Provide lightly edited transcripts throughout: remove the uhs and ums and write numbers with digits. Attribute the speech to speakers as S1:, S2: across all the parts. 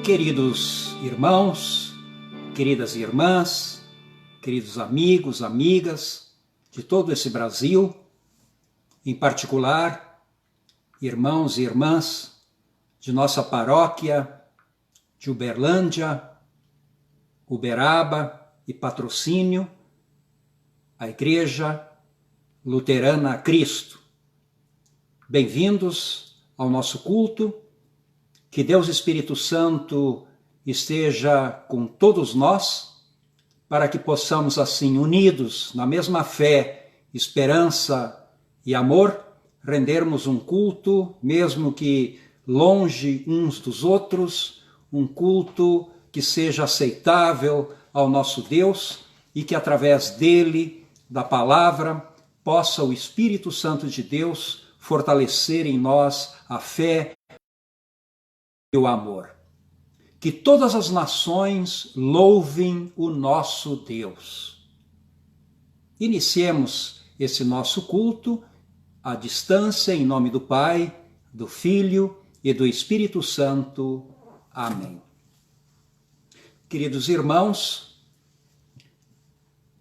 S1: Queridos irmãos, queridas irmãs, queridos amigos, amigas de todo esse Brasil, em particular, irmãos e irmãs de nossa paróquia de Uberlândia, Uberaba e Patrocínio, a Igreja Luterana Cristo. Bem-vindos ao nosso culto. Que Deus Espírito Santo esteja com todos nós, para que possamos assim, unidos na mesma fé, esperança e amor, rendermos um culto, mesmo que longe uns dos outros, um culto que seja aceitável ao nosso Deus e que através dele, da palavra, possa o Espírito Santo de Deus fortalecer em nós a fé e o amor. Que todas as nações louvem o nosso Deus. Iniciemos esse nosso culto à distância, em nome do Pai, do Filho e do Espírito Santo. Amém. Queridos irmãos,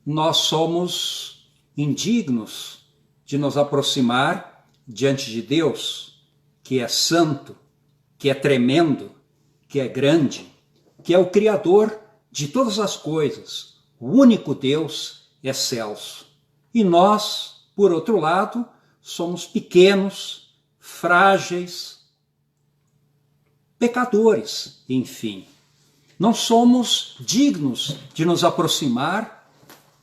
S1: nós somos indignos de nos aproximar diante de Deus, que é santo, que é tremendo, que é grande, que é o Criador de todas as coisas, o único Deus excelso. E nós, por outro lado, somos pequenos, frágeis, pecadores, enfim. Não somos dignos de nos aproximar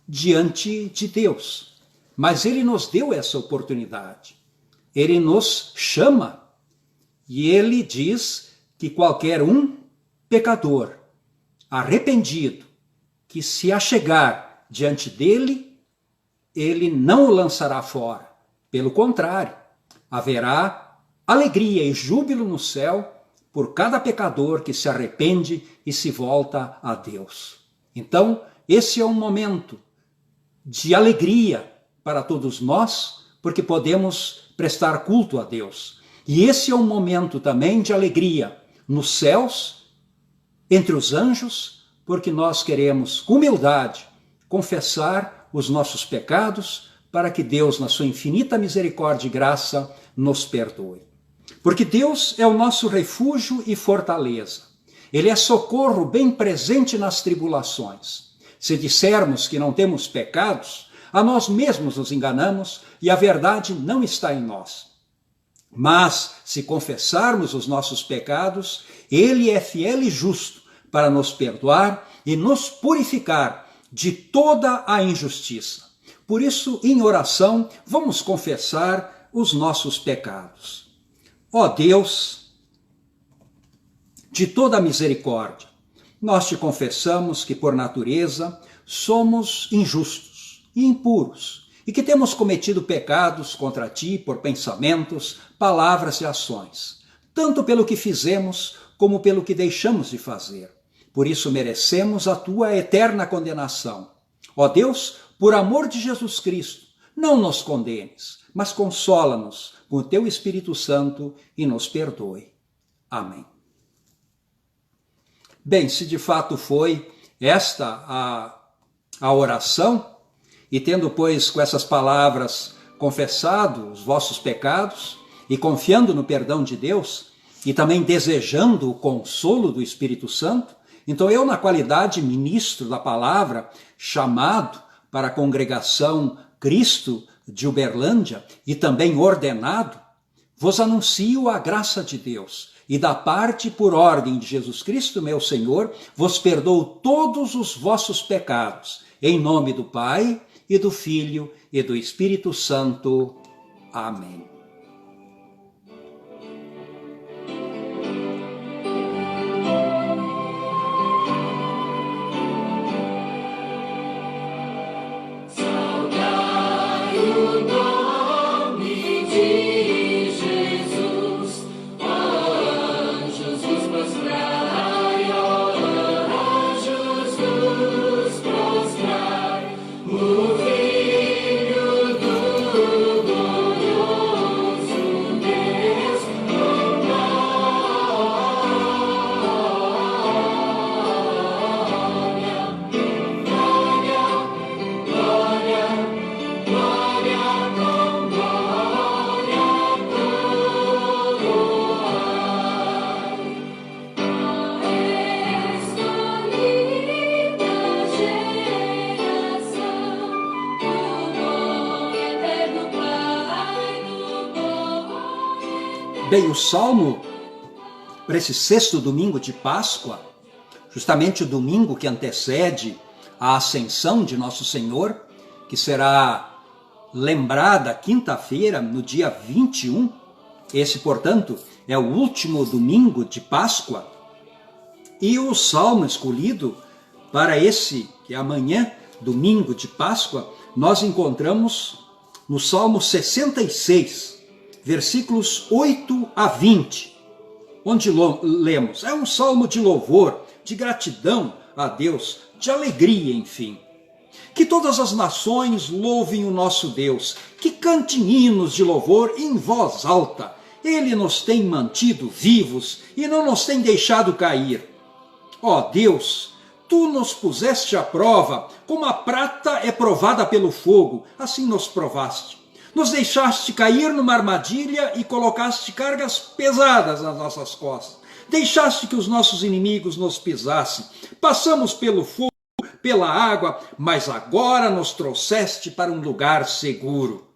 S1: diante de Deus, mas Ele nos deu essa oportunidade. Ele nos chama. E ele diz que qualquer um pecador, arrependido, que se achegar diante dele, ele não o lançará fora. Pelo contrário, haverá alegria e júbilo no céu por cada pecador que se arrepende e se volta a Deus. Então, esse é um momento de alegria para todos nós, porque podemos prestar culto a Deus. E esse é um momento também de alegria nos céus, entre os anjos, porque nós queremos, com humildade, confessar os nossos pecados para que Deus, na sua infinita misericórdia e graça, nos perdoe. Porque Deus é o nosso refúgio e fortaleza. Ele é socorro bem presente nas tribulações. Se dissermos que não temos pecados, a nós mesmos nos enganamos e a verdade não está em nós. Mas, se confessarmos os nossos pecados, Ele é fiel e justo para nos perdoar e nos purificar de toda a injustiça. Por isso, em oração, vamos confessar os nossos pecados. Ó Deus, de toda a misericórdia, nós te confessamos que, por natureza, somos injustos e impuros, e que temos cometido pecados contra ti por pensamentos, palavras e ações, tanto pelo que fizemos como pelo que deixamos de fazer. Por isso merecemos a tua eterna condenação. Ó Deus, por amor de Jesus Cristo, não nos condenes, mas consola-nos com o teu Espírito Santo e nos perdoe. Amém. Bem, se de fato foi esta a oração, e tendo, pois, com essas palavras confessado os vossos pecados e confiando no perdão de Deus e também desejando o consolo do Espírito Santo, então eu, na qualidade ministro da palavra, chamado para a congregação Cristo de Uberlândia e também ordenado, vos anuncio a graça de Deus e da parte por ordem de Jesus Cristo, meu Senhor, vos perdoo todos os vossos pecados, em nome do Pai, e do Filho e do Espírito Santo. Amém.
S2: O Filho do
S1: Bem, o Salmo para esse sexto domingo de Páscoa, justamente o domingo que antecede a ascensão de Nosso Senhor, que será lembrada quinta-feira, no dia 21, esse, portanto, é o último domingo de Páscoa, e o salmo escolhido para esse, que é amanhã, domingo de Páscoa, nós encontramos no Salmo 66, versículos 8 a 20, onde lemos, é um salmo de louvor, de gratidão a Deus, de alegria, enfim. Que todas as nações louvem o nosso Deus, que cantem hinos de louvor em voz alta. Ele nos tem mantido vivos e não nos tem deixado cair. Ó Deus, tu nos puseste à prova, como a prata é provada pelo fogo, assim nos provaste. Nos deixaste cair numa armadilha e colocaste cargas pesadas nas nossas costas. Deixaste que os nossos inimigos nos pisassem. Passamos pelo fogo, pela água, mas agora nos trouxeste para um lugar seguro.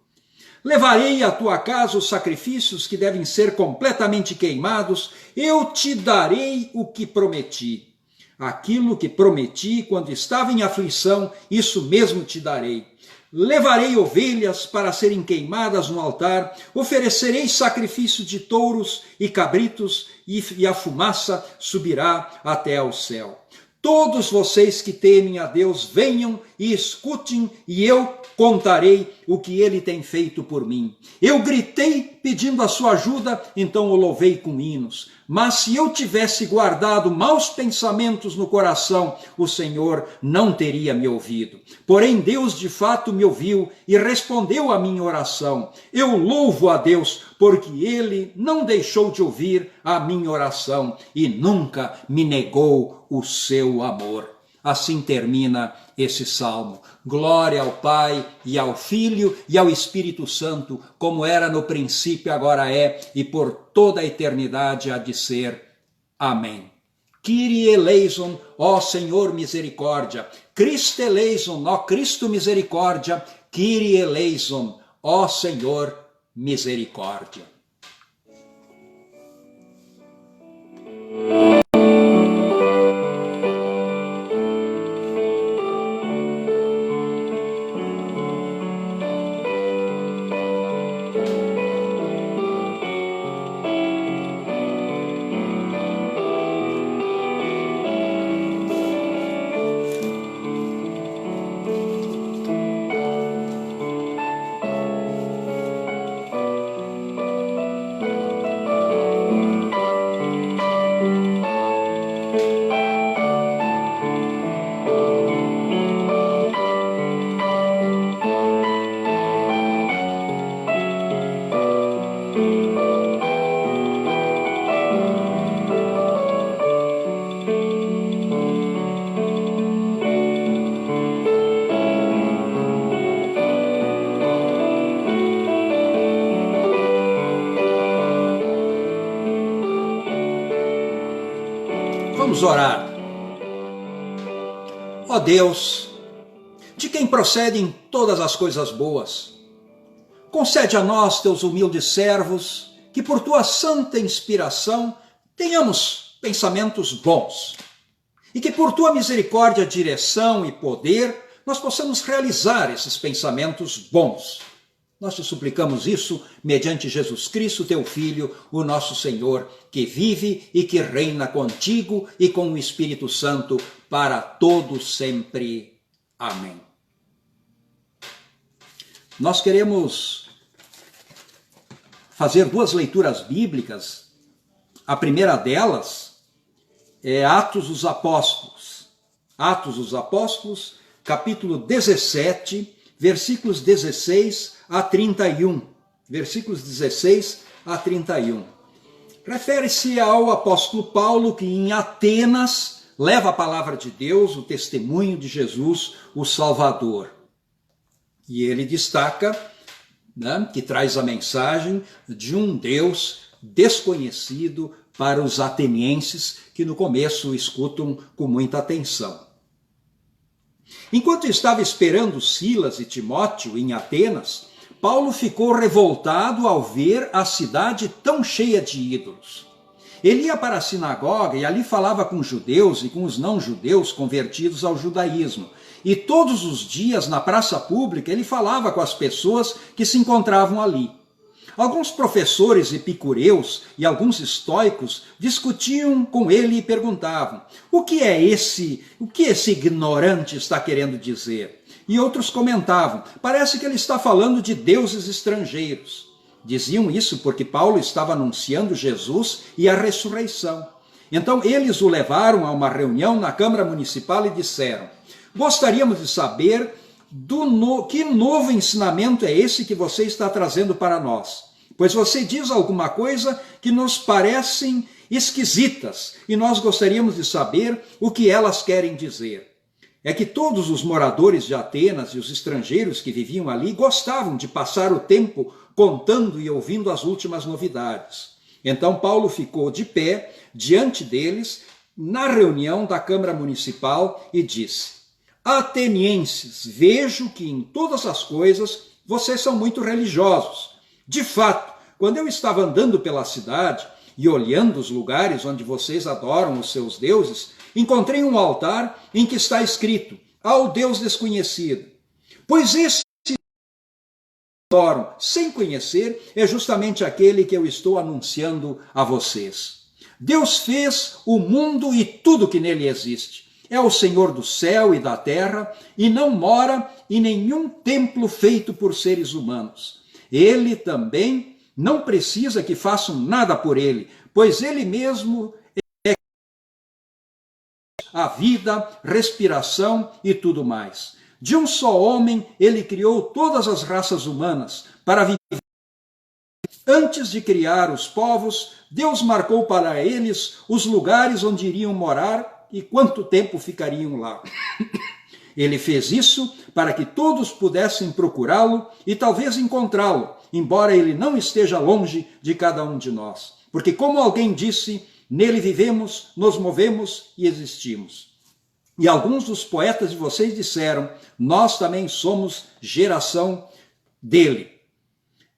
S1: Levarei à tua casa os sacrifícios que devem ser completamente queimados, eu te darei o que prometi. Aquilo que prometi quando estava em aflição, isso mesmo te darei. Levarei ovelhas para serem queimadas no altar, oferecerei sacrifício de touros e cabritos, e a fumaça subirá até ao céu. Todos vocês que temem a Deus, venham e escutem, e eu contarei o que ele tem feito por mim. Eu gritei pedindo a sua ajuda, então o louvei com hinos. Mas se eu tivesse guardado maus pensamentos no coração, o Senhor não teria me ouvido. Porém, Deus de fato me ouviu e respondeu à minha oração. Eu louvo a Deus, porque ele não deixou de ouvir a minha oração e nunca me negou o seu amor. Assim termina esse salmo. Glória ao Pai e ao Filho e ao Espírito Santo, como era no princípio, agora é e por toda a eternidade há de ser. Amém. Kyrie eleison, ó Senhor misericórdia. Christe eleison, ó Cristo misericórdia. Kyrie eleison, ó Senhor misericórdia. Vamos orar. Ó Deus, de quem procedem todas as coisas boas, concede a nós, teus humildes servos, que por tua santa inspiração tenhamos pensamentos bons e que por tua misericórdia, direção e poder nós possamos realizar esses pensamentos bons. Nós te suplicamos isso mediante Jesus Cristo, teu Filho, o nosso Senhor, que vive e que reina contigo e com o Espírito Santo para todo sempre. Amém. Nós queremos fazer duas leituras bíblicas. A primeira delas é Atos dos Apóstolos. Atos dos Apóstolos, capítulo 17, versículos 16 a 31. Versículos 16 a 31. Refere-se ao apóstolo Paulo, que em Atenas leva a palavra de Deus, o testemunho de Jesus, o Salvador. E ele destaca, que traz a mensagem de um Deus desconhecido para os atenienses, que no começo o escutam com muita atenção. Enquanto estava esperando Silas e Timóteo em Atenas, Paulo ficou revoltado ao ver a cidade tão cheia de ídolos. Ele ia para a sinagoga e ali falava com os judeus e com os não-judeus convertidos ao judaísmo. E todos os dias, na praça pública, ele falava com as pessoas que se encontravam ali. Alguns professores epicureus e alguns estoicos discutiam com ele e perguntavam: o que esse ignorante está querendo dizer? E outros comentavam: parece que ele está falando de deuses estrangeiros. Diziam isso porque Paulo estava anunciando Jesus e a ressurreição. Então eles o levaram a uma reunião na Câmara Municipal e disseram: gostaríamos de saber que novo ensinamento é esse que você está trazendo para nós? Pois você diz alguma coisa que nos parecem esquisitas e nós gostaríamos de saber o que elas querem dizer. É que todos os moradores de Atenas e os estrangeiros que viviam ali gostavam de passar o tempo contando e ouvindo as últimas novidades. Então Paulo ficou de pé diante deles na reunião da Câmara Municipal e disse: atenienses, vejo que em todas as coisas vocês são muito religiosos. De fato, quando eu estava andando pela cidade e olhando os lugares onde vocês adoram os seus deuses, encontrei um altar em que está escrito: ao Deus desconhecido. Pois esse que adoram sem conhecer é justamente aquele que eu estou anunciando a vocês. Deus fez o mundo e tudo que nele existe. É o Senhor do céu e da terra e não mora em nenhum templo feito por seres humanos. Ele também não precisa que façam nada por ele, pois ele mesmo é a vida, respiração e tudo mais. De um só homem, ele criou todas as raças humanas para viver. Antes de criar os povos, Deus marcou para eles os lugares onde iriam morar e quanto tempo ficariam lá. Ele fez isso para que todos pudessem procurá-lo e talvez encontrá-lo, embora ele não esteja longe de cada um de nós. Porque, como alguém disse, nele vivemos, nos movemos e existimos. E alguns dos poetas de vocês disseram: nós também somos geração dele.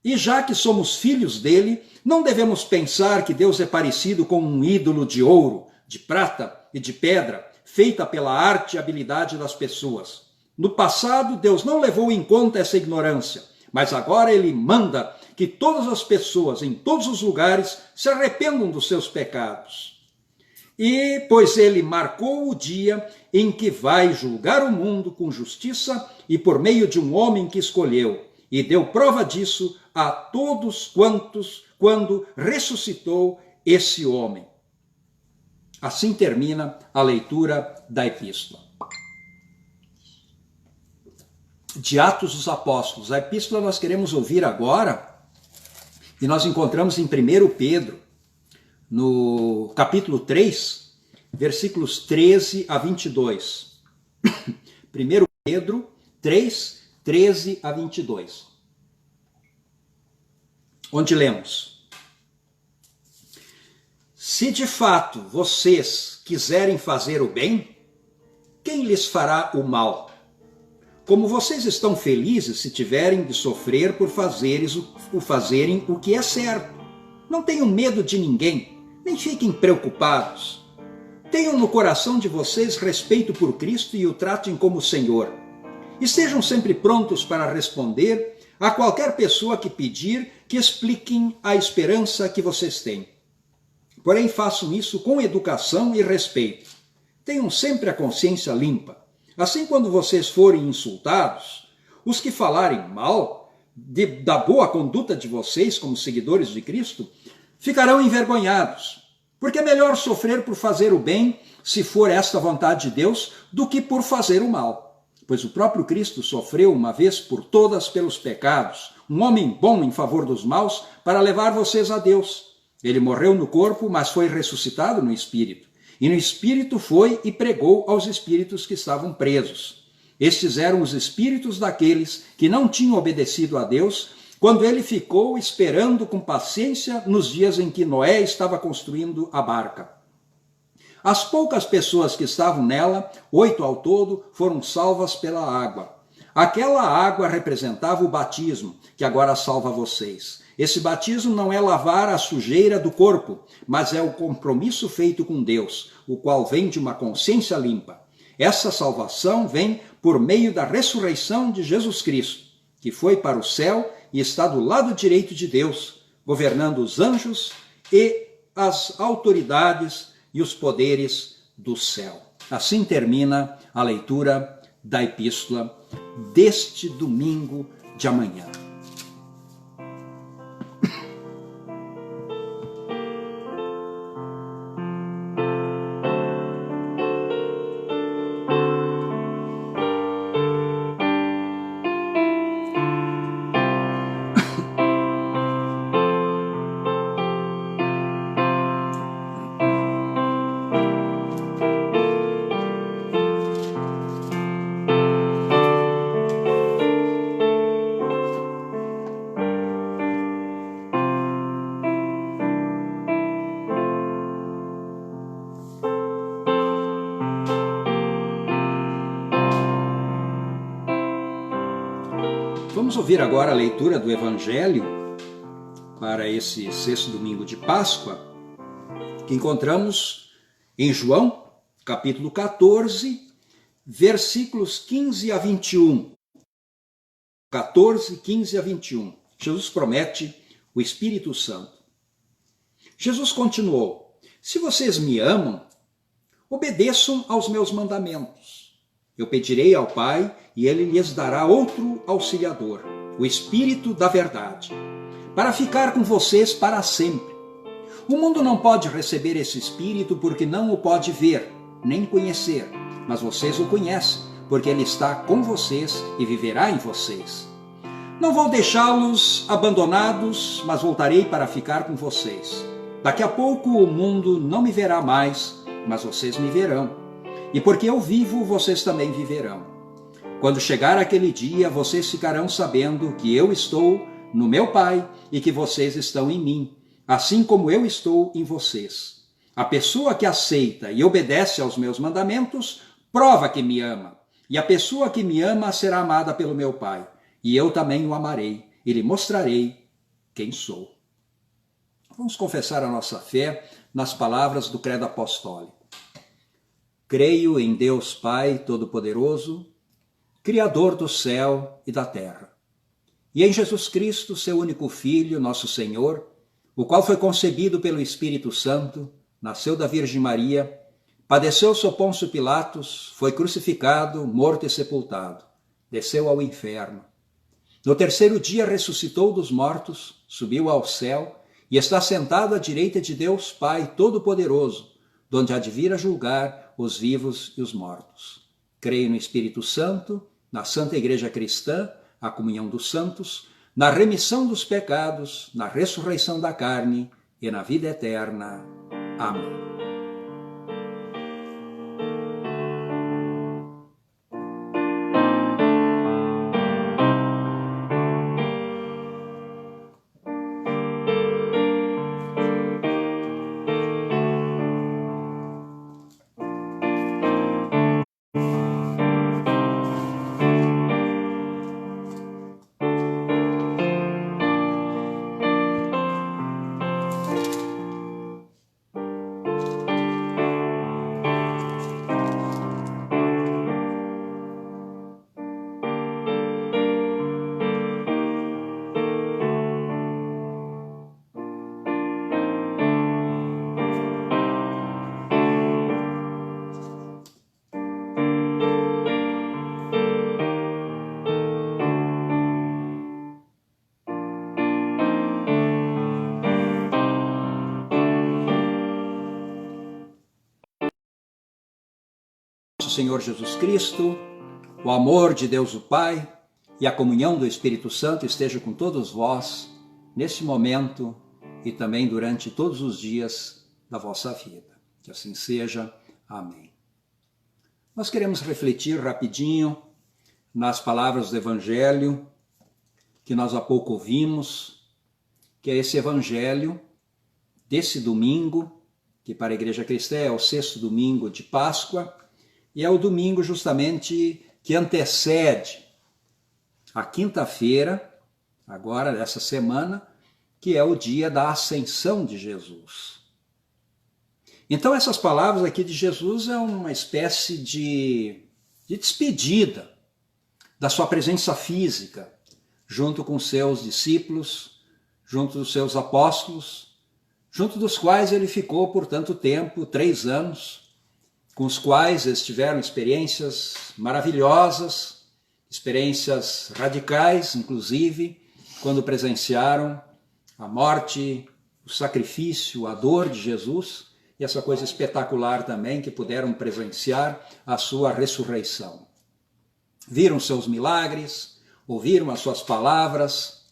S1: E já que somos filhos dele, não devemos pensar que Deus é parecido com um ídolo de ouro, de prata e de pedra, feita pela arte e habilidade das pessoas. No passado, Deus não levou em conta essa ignorância, mas agora ele manda que todas as pessoas, em todos os lugares, se arrependam dos seus pecados. E, pois ele marcou o dia em que vai julgar o mundo com justiça e por meio de um homem que escolheu, e deu prova disso a todos quando ressuscitou esse homem. Assim termina a leitura da epístola. De Atos dos Apóstolos. A epístola nós queremos ouvir agora, e nós encontramos em 1 Pedro, no capítulo 3, versículos 13 a 22. 1 Pedro 3, 13 a 22. Onde lemos: se de fato vocês quiserem fazer o bem, quem lhes fará o mal? Como vocês estão felizes se tiverem de sofrer por fazerem o que é certo. Não tenham medo de ninguém, nem fiquem preocupados. Tenham no coração de vocês respeito por Cristo e o tratem como Senhor. Estejam sempre prontos para responder a qualquer pessoa que pedir que expliquem a esperança que vocês têm. Porém, façam isso com educação e respeito. Tenham sempre a consciência limpa. Assim, quando vocês forem insultados, os que falarem mal da boa conduta de vocês como seguidores de Cristo ficarão envergonhados. Porque é melhor sofrer por fazer o bem, se for esta a vontade de Deus, do que por fazer o mal. Pois o próprio Cristo sofreu uma vez por todas pelos pecados, um homem bom em favor dos maus, para levar vocês a Deus. Ele morreu no corpo, mas foi ressuscitado no espírito. E no espírito foi e pregou aos espíritos que estavam presos. Estes eram os espíritos daqueles que não tinham obedecido a Deus, quando ele ficou esperando com paciência nos dias em que Noé estava construindo a barca. As poucas pessoas que estavam nela, 8 ao todo, foram salvas pela água. Aquela água representava o batismo, que agora salva vocês. Esse batismo não é lavar a sujeira do corpo, mas é o compromisso feito com Deus, o qual vem de uma consciência limpa. Essa salvação vem por meio da ressurreição de Jesus Cristo, que foi para o céu e está do lado direito de Deus, governando os anjos e as autoridades e os poderes do céu. Assim termina a leitura da epístola deste domingo de amanhã. Vamos ouvir agora a leitura do Evangelho para esse sexto domingo de Páscoa, que encontramos em João, capítulo 14, versículos 15 a 21. 14, 15 a 21. Jesus promete o Espírito Santo. Jesus continuou: se vocês me amam, obedeçam aos meus mandamentos. Eu pedirei ao Pai e ele lhes dará outro auxiliador, o Espírito da verdade, para ficar com vocês para sempre. O mundo não pode receber esse Espírito porque não o pode ver, nem conhecer, mas vocês o conhecem, porque ele está com vocês e viverá em vocês. Não vou deixá-los abandonados, mas voltarei para ficar com vocês. Daqui a pouco o mundo não me verá mais, mas vocês me verão. E porque eu vivo, vocês também viverão. Quando chegar aquele dia, vocês ficarão sabendo que eu estou no meu Pai e que vocês estão em mim, assim como eu estou em vocês. A pessoa que aceita e obedece aos meus mandamentos, prova que me ama. E a pessoa que me ama será amada pelo meu Pai. E eu também o amarei e lhe mostrarei quem sou. Vamos confessar a nossa fé nas palavras do Credo Apostólico. Creio em Deus Pai Todo-Poderoso, Criador do céu e da terra, e em Jesus Cristo, seu único Filho, nosso Senhor, o qual foi concebido pelo Espírito Santo, nasceu da Virgem Maria, padeceu sob Pôncio Pilatos, foi crucificado, morto e sepultado, desceu ao inferno. No terceiro dia ressuscitou dos mortos, subiu ao céu e está sentado à direita de Deus Pai Todo-Poderoso, donde há de vir a julgar os vivos e os mortos. Creio no Espírito Santo, na Santa Igreja Cristã, a comunhão dos santos, na remissão dos pecados, na ressurreição da carne e na vida eterna. Amém. Senhor Jesus Cristo, o amor de Deus o Pai e a comunhão do Espírito Santo esteja com todos vós, neste momento e também durante todos os dias da vossa vida. Que assim seja. Amém. Nós queremos refletir rapidinho nas palavras do Evangelho que nós há pouco ouvimos, que é esse Evangelho desse domingo, que para a Igreja Cristã é o sexto domingo de Páscoa, e é o domingo justamente que antecede a quinta-feira, agora dessa semana, que é o dia da ascensão de Jesus. Então essas palavras aqui de Jesus é uma espécie de despedida da sua presença física, junto com seus discípulos, junto dos seus apóstolos, junto dos quais ele ficou por tanto tempo, 3 anos, com os quais eles tiveram experiências maravilhosas, experiências radicais, inclusive, quando presenciaram a morte, o sacrifício, a dor de Jesus, e essa coisa espetacular também, que puderam presenciar a sua ressurreição. Viram seus milagres, ouviram as suas palavras,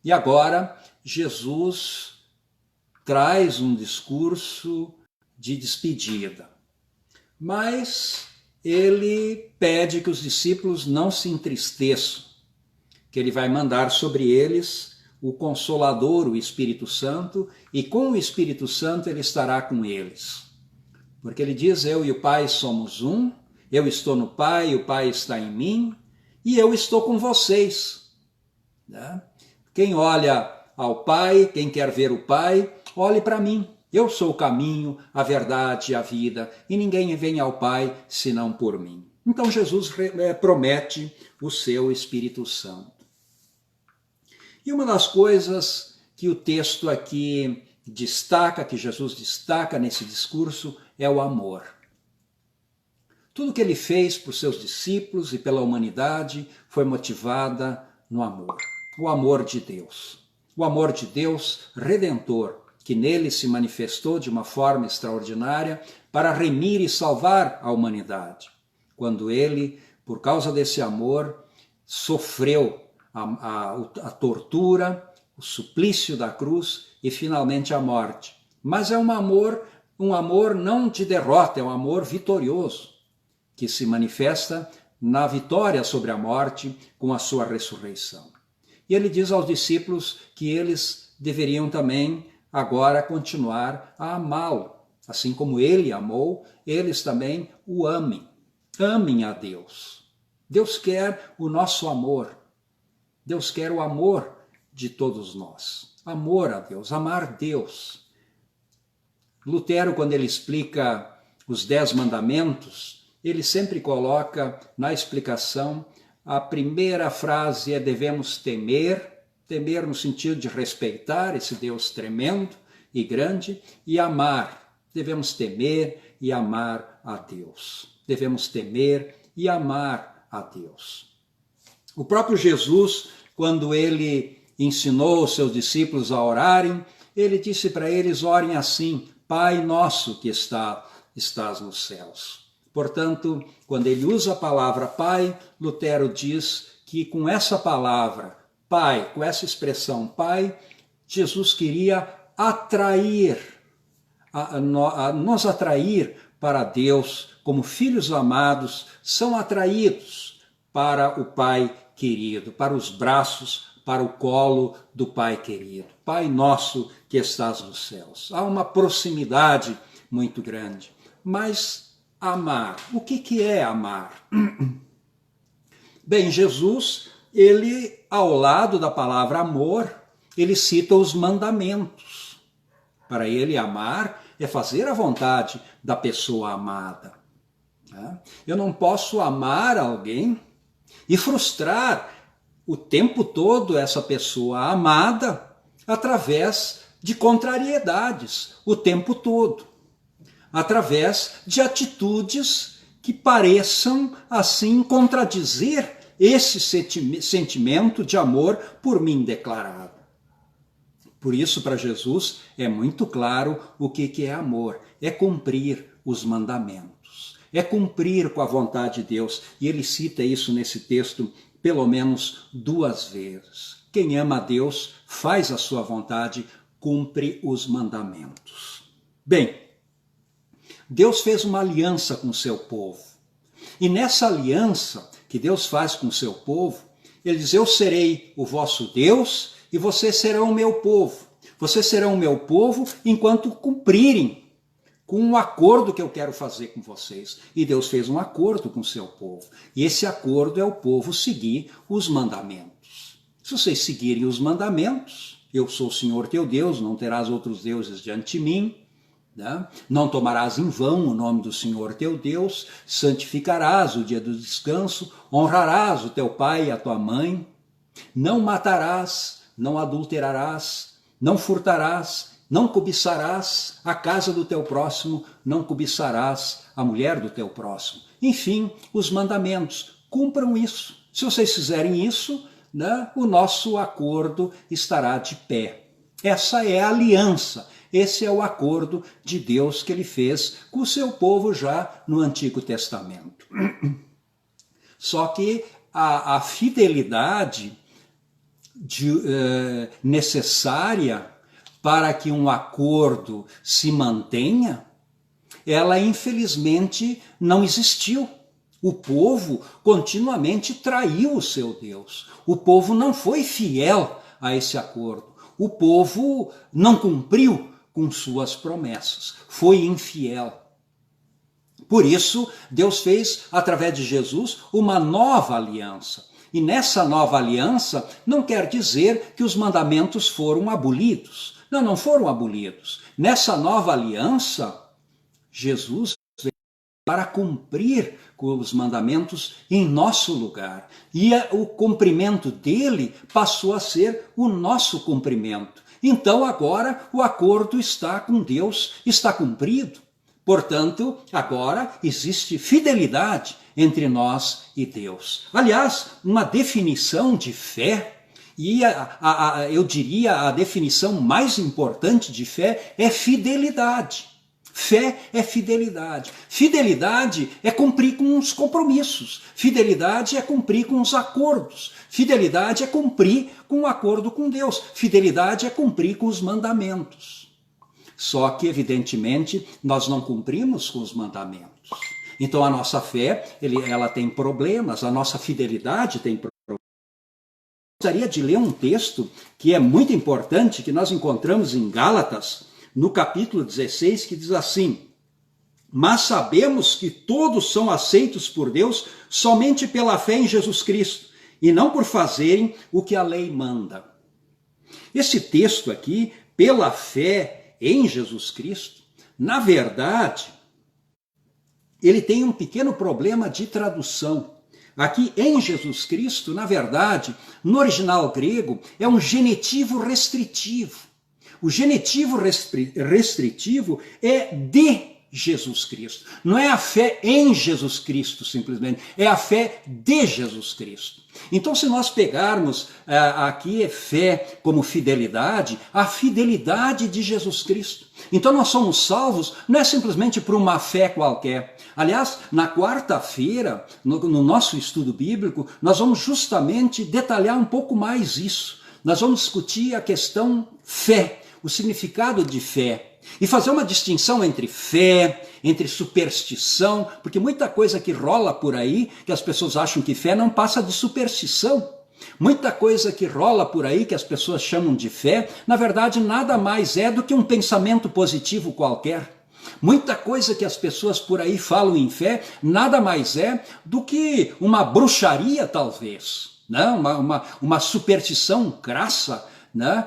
S1: e agora Jesus traz um discurso de despedida. Mas ele pede que os discípulos não se entristeçam, que ele vai mandar sobre eles o Consolador, o Espírito Santo, e com o Espírito Santo ele estará com eles. Porque ele diz, eu e o Pai somos um, eu estou no Pai, o Pai está em mim, e eu estou com vocês. Quem olha ao Pai, quem quer ver o Pai, olhe para mim. Eu sou o caminho, a verdade e a vida, e ninguém vem ao Pai senão por mim. Então Jesus promete o seu Espírito Santo. E uma das coisas que o texto aqui destaca, que Jesus destaca nesse discurso, é o amor. Tudo que ele fez por seus discípulos e pela humanidade foi motivada no amor. O amor de Deus. O amor de Deus redentor, que nele se manifestou de uma forma extraordinária para remir e salvar a humanidade. Quando ele, por causa desse amor, sofreu a tortura, o suplício da cruz e finalmente a morte. Mas é um amor não de derrota, é um amor vitorioso, que se manifesta na vitória sobre a morte com a sua ressurreição. E ele diz aos discípulos que eles deveriam também agora continuar a amá-lo. Assim como ele amou, eles também o amem. Amem a Deus. Deus quer o nosso amor. Deus quer o amor de todos nós. Amor a Deus, amar Deus. Lutero, quando ele explica os 10 mandamentos, ele sempre coloca na explicação, a primeira frase é devemos temer no sentido de respeitar esse Deus tremendo e grande, e amar. Devemos temer e amar a Deus. Devemos temer e amar a Deus. O próprio Jesus, quando ele ensinou os seus discípulos a orarem, ele disse para eles, orem assim, Pai nosso que estás nos céus. Portanto, quando ele usa a palavra Pai, Lutero diz que com essa palavra, Pai, com essa expressão Pai, Jesus queria nos atrair para Deus, como filhos amados são atraídos para o Pai querido, para os braços, para o colo do Pai querido. Pai nosso que estás nos céus. Há uma proximidade muito grande. Mas amar, o que é amar? Bem, Jesus, ele, ao lado da palavra amor, ele cita os mandamentos. Para ele, amar é fazer a vontade da pessoa amada. Eu não posso amar alguém e frustrar o tempo todo essa pessoa amada através de contrariedades, o tempo todo. Através de atitudes que pareçam, assim, contradizer esse sentimento de amor por mim declarado. Por isso, para Jesus, é muito claro o que é amor. É cumprir os mandamentos. É cumprir com a vontade de Deus. E ele cita isso nesse texto pelo menos 2 vezes. Quem ama a Deus, faz a sua vontade, cumpre os mandamentos. Bem, Deus fez uma aliança com o seu povo. E nessa aliança que Deus faz com o seu povo, ele diz, eu serei o vosso Deus e vocês serão o meu povo. Vocês serão o meu povo enquanto cumprirem com um acordo que eu quero fazer com vocês. E Deus fez um acordo com o seu povo. E esse acordo é o povo seguir os mandamentos. Se vocês seguirem os mandamentos, eu sou o Senhor teu Deus, não terás outros deuses diante de mim, né? Não tomarás em vão o nome do Senhor teu Deus, santificarás o dia do descanso, honrarás o teu pai e a tua mãe, não matarás, não adulterarás, não furtarás, não cobiçarás a casa do teu próximo, não cobiçarás a mulher do teu próximo. Enfim, os mandamentos, cumpram isso. Se vocês fizerem isso, né, o nosso acordo estará de pé. Essa é a aliança, esse é o acordo de Deus que ele fez com o seu povo já no Antigo Testamento. Só que a fidelidade necessária para que um acordo se mantenha, ela infelizmente não existiu. O povo continuamente traiu o seu Deus. O povo não foi fiel a esse acordo. O povo não cumpriu com suas promessas. Foi infiel. Por isso, Deus fez, através de Jesus, uma nova aliança. E nessa nova aliança, não quer dizer que os mandamentos foram abolidos. Não, não foram abolidos. Nessa nova aliança, Jesus veio para cumprir com os mandamentos em nosso lugar. E o cumprimento dele passou a ser o nosso cumprimento. Então agora o acordo está com Deus, está cumprido. Portanto, agora existe fidelidade entre nós e Deus. Aliás, uma definição de fé, e eu diria a definição mais importante de fé é fidelidade. Fé é fidelidade. Fidelidade é cumprir com os compromissos. Fidelidade é cumprir com os acordos. Fidelidade é cumprir com o acordo com Deus. Fidelidade é cumprir com os mandamentos. Só que, evidentemente, nós não cumprimos com os mandamentos. Então a nossa fé, ela tem problemas, a nossa fidelidade tem problemas. Gostaria de ler um texto que é muito importante, que nós encontramos em Gálatas, no capítulo 16, que diz assim: mas sabemos que todos são aceitos por Deus somente pela fé em Jesus Cristo, e não por fazerem o que a lei manda. Esse texto aqui, pela fé em Jesus Cristo, na verdade, ele tem um pequeno problema de tradução. Aqui, em Jesus Cristo, na verdade, no original grego, é um genitivo restritivo. O genitivo restritivo é de Jesus Cristo. Não é a fé em Jesus Cristo, simplesmente. É a fé de Jesus Cristo. Então, se nós pegarmos aqui fé como fidelidade, a fidelidade de Jesus Cristo. Então, nós somos salvos não é simplesmente por uma fé qualquer. Aliás, na quarta-feira, no nosso estudo bíblico, nós vamos justamente detalhar um pouco mais isso. Nós vamos discutir a questão fé, o significado de fé, e fazer uma distinção entre fé, entre superstição, porque muita coisa que rola por aí, que as pessoas acham que fé não passa de superstição. Muita coisa que rola por aí, que as pessoas chamam de fé, na verdade nada mais é do que um pensamento positivo qualquer. Muita coisa que as pessoas por aí falam em fé, nada mais é do que uma bruxaria talvez, né? uma superstição crassa, né?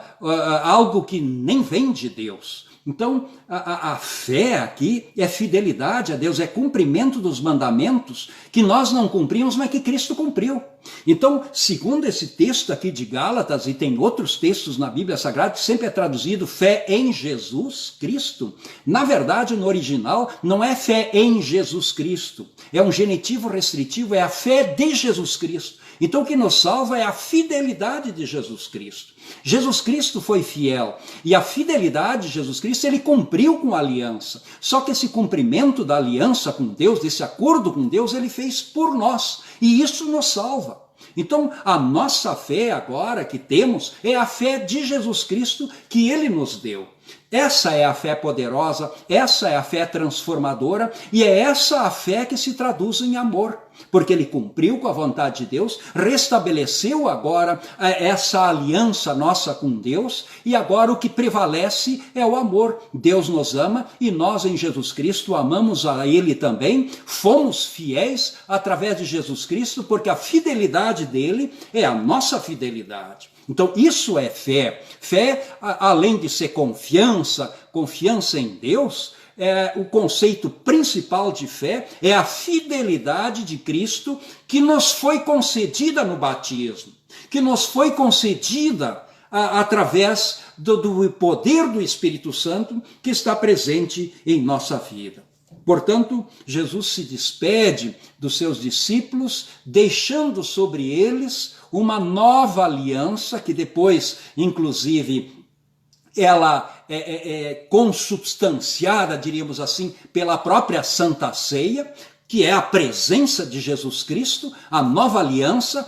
S1: Algo que nem vem de Deus. Então, a fé aqui é fidelidade a Deus, é cumprimento dos mandamentos que nós não cumprimos, mas que Cristo cumpriu. Então, segundo esse texto aqui de Gálatas, e tem outros textos na Bíblia Sagrada que sempre é traduzido fé em Jesus Cristo, na verdade, no original, não é fé em Jesus Cristo, é um genitivo restritivo, é a fé de Jesus Cristo. Então, o que nos salva é a fidelidade de Jesus Cristo. Jesus Cristo foi fiel, e a fidelidade de Jesus Cristo, ele cumpriu com a aliança. Só que esse cumprimento da aliança com Deus, desse acordo com Deus, ele fez por nós, e isso nos salva. Então, a nossa fé agora que temos é a fé de Jesus Cristo que ele nos deu. Essa é a fé poderosa, essa é a fé transformadora e é essa a fé que se traduz em amor, porque ele cumpriu com a vontade de Deus, restabeleceu agora essa aliança nossa com Deus e agora o que prevalece é o amor. Deus nos ama e nós em Jesus Cristo amamos a Ele também, fomos fiéis através de Jesus Cristo, porque a fidelidade dele é a nossa fidelidade. Então isso é fé. Fé, além de ser confiança em Deus, o conceito principal de fé é a fidelidade de Cristo que nos foi concedida no batismo, que nos foi concedida através do poder do Espírito Santo que está presente em nossa vida. Portanto, Jesus se despede dos seus discípulos, deixando sobre eles uma nova aliança, que depois, inclusive, ela é consubstanciada, diríamos assim, pela própria Santa Ceia, que é a presença de Jesus Cristo, a nova aliança,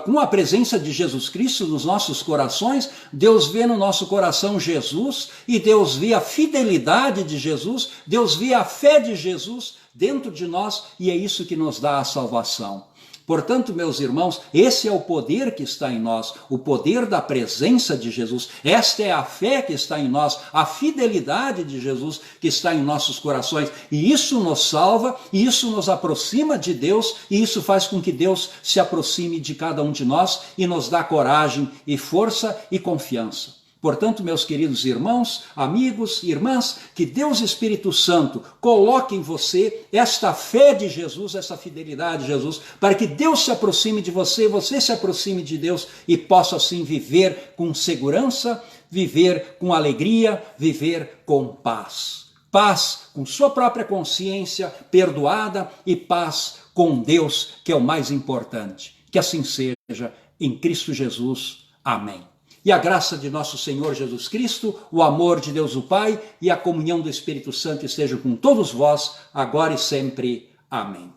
S1: com a presença de Jesus Cristo nos nossos corações. Deus vê no nosso coração Jesus e Deus vê a fidelidade de Jesus, Deus vê a fé de Jesus dentro de nós e é isso que nos dá a salvação. Portanto, meus irmãos, esse é o poder que está em nós, o poder da presença de Jesus. Esta é a fé que está em nós, a fidelidade de Jesus que está em nossos corações. E isso nos salva, e isso nos aproxima de Deus, e isso faz com que Deus se aproxime de cada um de nós e nos dá coragem e força e confiança. Portanto, meus queridos irmãos, amigos, irmãs, que Deus Espírito Santo coloque em você esta fé de Jesus, essa fidelidade de Jesus, para que Deus se aproxime de você, você se aproxime de Deus e possa assim viver com segurança, viver com alegria, viver com paz. Paz com sua própria consciência perdoada e paz com Deus, que é o mais importante. Que assim seja, em Cristo Jesus. Amém. E a graça de nosso Senhor Jesus Cristo, o amor de Deus o Pai e a comunhão do Espírito Santo estejam com todos vós, agora e sempre. Amém.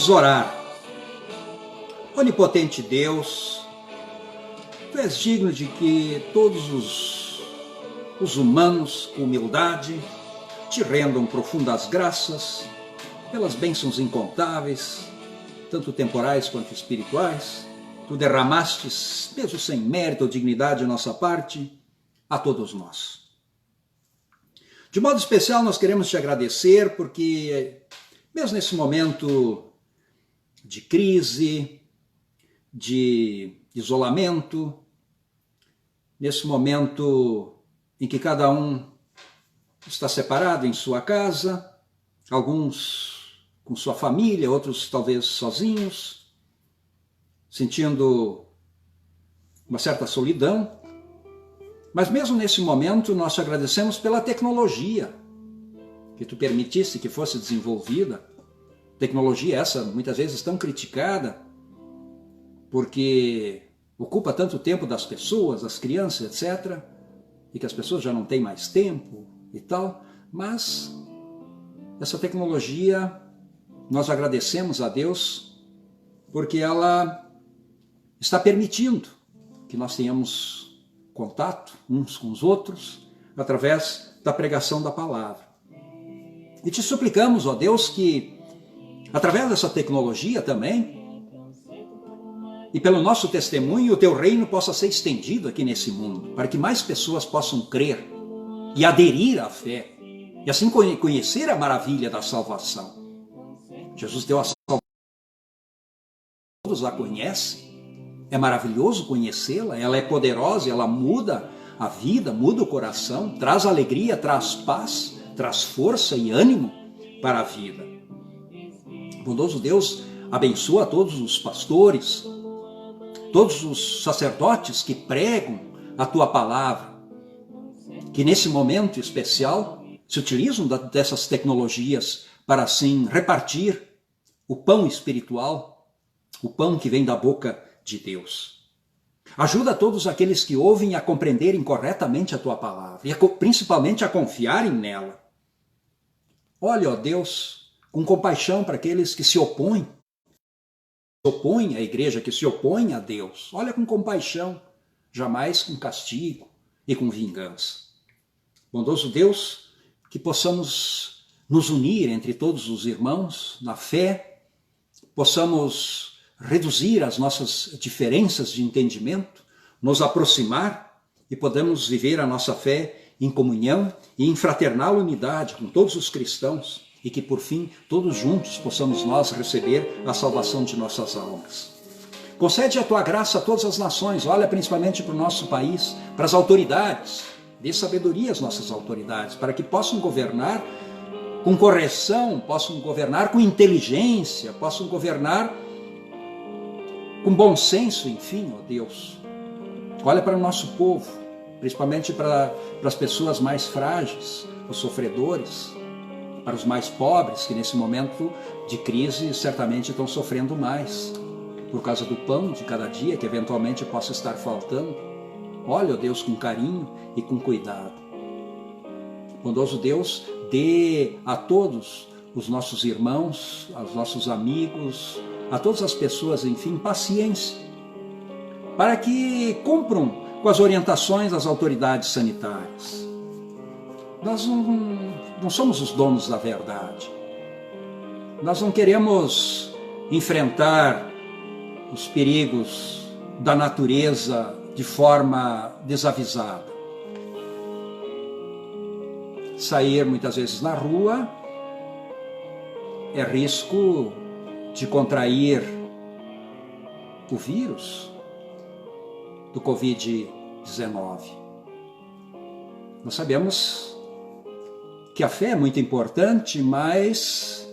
S1: Vamos orar. Onipotente Deus, Tu és digno de que todos os humanos, com humildade, Te rendam profundas graças pelas bênçãos incontáveis, tanto temporais quanto espirituais. Tu derramastes, mesmo sem mérito ou dignidade de nossa parte, a todos nós. De modo especial, nós queremos te agradecer porque, mesmo nesse momento de crise, de isolamento, nesse momento em que cada um está separado em sua casa, alguns com sua família, outros talvez sozinhos, sentindo uma certa solidão. Mas mesmo nesse momento nós te agradecemos pela tecnologia que tu permitisse que fosse desenvolvida. Tecnologia essa muitas vezes tão criticada porque ocupa tanto tempo das pessoas, das crianças, etc. E que as pessoas já não têm mais tempo e tal. Mas essa tecnologia, nós agradecemos a Deus porque ela está permitindo que nós tenhamos contato uns com os outros através da pregação da palavra. E te suplicamos, ó Deus, que através dessa tecnologia também e pelo nosso testemunho, o teu reino possa ser estendido aqui nesse mundo, para que mais pessoas possam crer e aderir à fé, e assim conhecer a maravilha da salvação. Jesus deu a salvação, todos a conhecem, é maravilhoso conhecê-la, ela é poderosa, ela muda a vida, muda o coração, traz alegria, traz paz, traz força e ânimo para a vida. Bondoso Deus, abençoa todos os pastores, todos os sacerdotes que pregam a tua palavra, que nesse momento especial se utilizam dessas tecnologias para assim repartir o pão espiritual, o pão que vem da boca de Deus. Ajuda todos aqueles que ouvem a compreenderem corretamente a tua palavra e principalmente a confiarem nela. Olha, ó Deus, com compaixão para aqueles que se opõem à igreja, que se opõem a Deus. Olha com compaixão, jamais com castigo e com vingança. Bondoso Deus, que possamos nos unir entre todos os irmãos na fé, possamos reduzir as nossas diferenças de entendimento, nos aproximar e podemos viver a nossa fé em comunhão e em fraternal unidade com todos os cristãos e que, por fim, todos juntos possamos nós receber a salvação de nossas almas. Concede a tua graça a todas as nações, olha principalmente para o nosso país, para as autoridades, dê sabedoria às nossas autoridades, para que possam governar com correção, possam governar com inteligência, possam governar com bom senso, enfim, ó Deus. Olha para o nosso povo, principalmente para as pessoas mais frágeis, os sofredores, para os mais pobres, que nesse momento de crise certamente estão sofrendo mais, por causa do pão de cada dia, que eventualmente possa estar faltando. Olha, ó Deus, com carinho e com cuidado. Bondoso Deus, dê a todos os nossos irmãos, aos nossos amigos, a todas as pessoas, enfim, paciência, para que cumpram com as orientações das autoridades sanitárias. Nós não somos os donos da verdade. Nós não queremos enfrentar os perigos da natureza de forma desavisada. Sair muitas vezes na rua é risco de contrair o vírus do Covid-19. Nós sabemos que a fé é muito importante, mas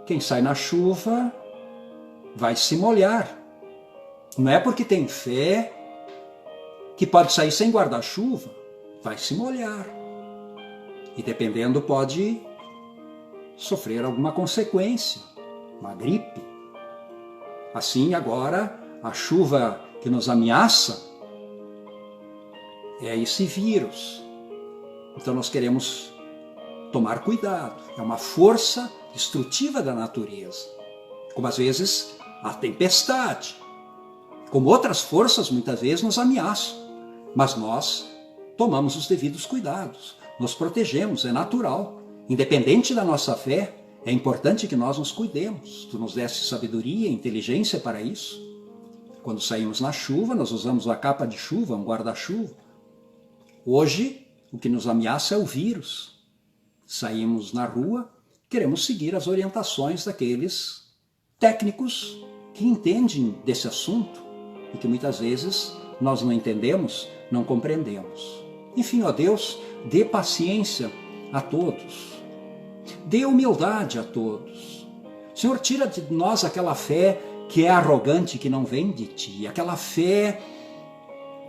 S1: quem sai na chuva vai se molhar. Não é porque tem fé que pode sair sem guarda-chuva, vai se molhar. E dependendo pode sofrer alguma consequência, uma gripe. Assim agora a chuva que nos ameaça é esse vírus. Então nós queremos tomar cuidado. É uma força destrutiva da natureza. Como às vezes a tempestade. Como outras forças muitas vezes nos ameaçam. Mas nós tomamos os devidos cuidados. Nos protegemos, é natural. Independente da nossa fé, é importante que nós nos cuidemos. Tu nos deste sabedoria e inteligência para isso. Quando saímos na chuva, nós usamos a capa de chuva, um guarda-chuva. Hoje, o que nos ameaça é o vírus. saímos na rua, queremos seguir as orientações daqueles técnicos que entendem desse assunto e que muitas vezes nós não entendemos, não compreendemos. Enfim, ó Deus, dê paciência a todos, dê humildade a todos. Senhor, tira de nós aquela fé que é arrogante, que não vem de Ti, aquela fé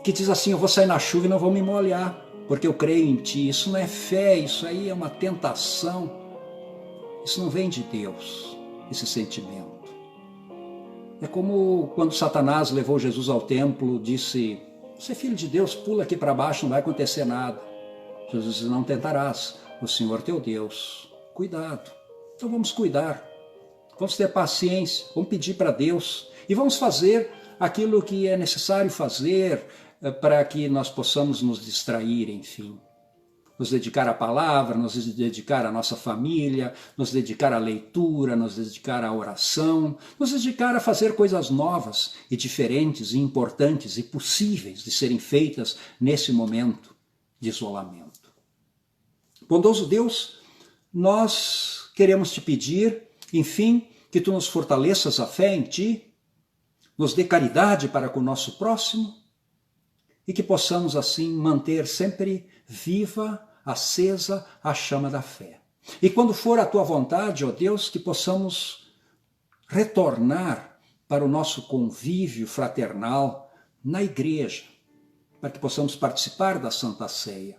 S1: que diz assim, eu vou sair na chuva e não vou me molhar, porque eu creio em Ti. Isso não é fé, isso aí é uma tentação. Isso não vem de Deus, esse sentimento. É como quando Satanás levou Jesus ao templo, disse, você é filho de Deus, pula aqui para baixo, não vai acontecer nada. Jesus disse, não tentarás o Senhor teu Deus. Cuidado. Então vamos cuidar, vamos ter paciência, vamos pedir para Deus e vamos fazer aquilo que é necessário fazer para que nós possamos nos distrair, enfim. Nos dedicar à palavra, nos dedicar à nossa família, nos dedicar à leitura, nos dedicar à oração, nos dedicar a fazer coisas novas e diferentes e importantes e possíveis de serem feitas nesse momento de isolamento. Bondoso Deus, nós queremos te pedir, enfim, que tu nos fortaleças a fé em ti, nos dê caridade para com o nosso próximo e que possamos assim manter sempre viva, acesa a chama da fé. E quando for a tua vontade, ó Deus, que possamos retornar para o nosso convívio fraternal na igreja, para que possamos participar da Santa Ceia,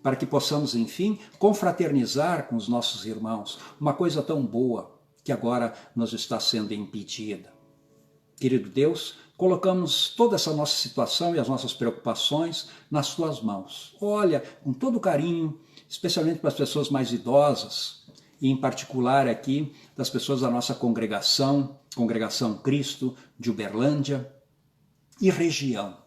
S1: para que possamos, enfim, confraternizar com os nossos irmãos, uma coisa tão boa que agora nos está sendo impedida. Querido Deus, colocamos toda essa nossa situação e as nossas preocupações nas tuas mãos. Olha, com todo carinho, especialmente para as pessoas mais idosas, e em particular aqui das pessoas da nossa congregação, Congregação Cristo de Uberlândia e região.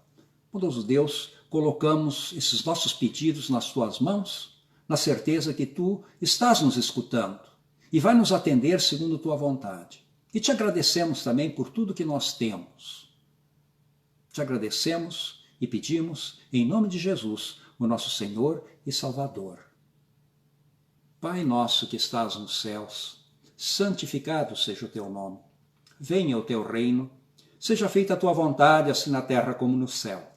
S1: Bondoso Deus, colocamos esses nossos pedidos nas tuas mãos, na certeza que tu estás nos escutando e vai nos atender segundo tua vontade. E te agradecemos também por tudo que nós temos. Te agradecemos e pedimos, em nome de Jesus, o nosso Senhor e Salvador. Pai nosso que estás nos céus, santificado seja o teu nome. Venha o teu reino, seja feita a tua vontade, assim na terra como no céu.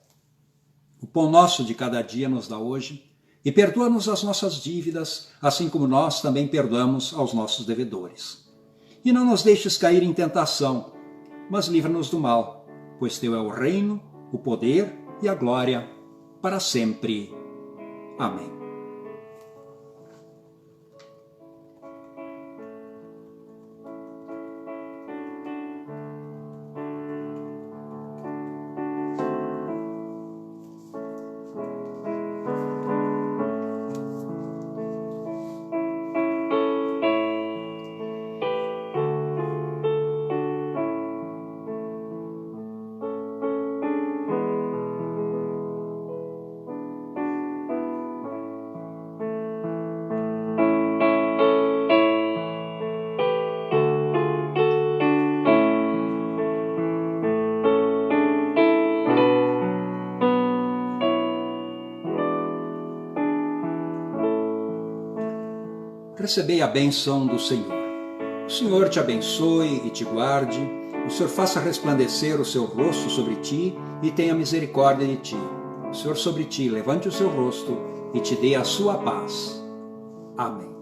S1: O pão nosso de cada dia nos dá hoje, e perdoa-nos as nossas dívidas, assim como nós também perdoamos aos nossos devedores. E não nos deixes cair em tentação, mas livra-nos do mal, pois teu é o reino, o poder e a glória, para sempre. Amém. Recebei a bênção do Senhor. O Senhor te abençoe e te guarde, o Senhor faça resplandecer o seu rosto sobre ti e tenha misericórdia de ti. O Senhor sobre ti levante o seu rosto e te dê a sua paz. Amém.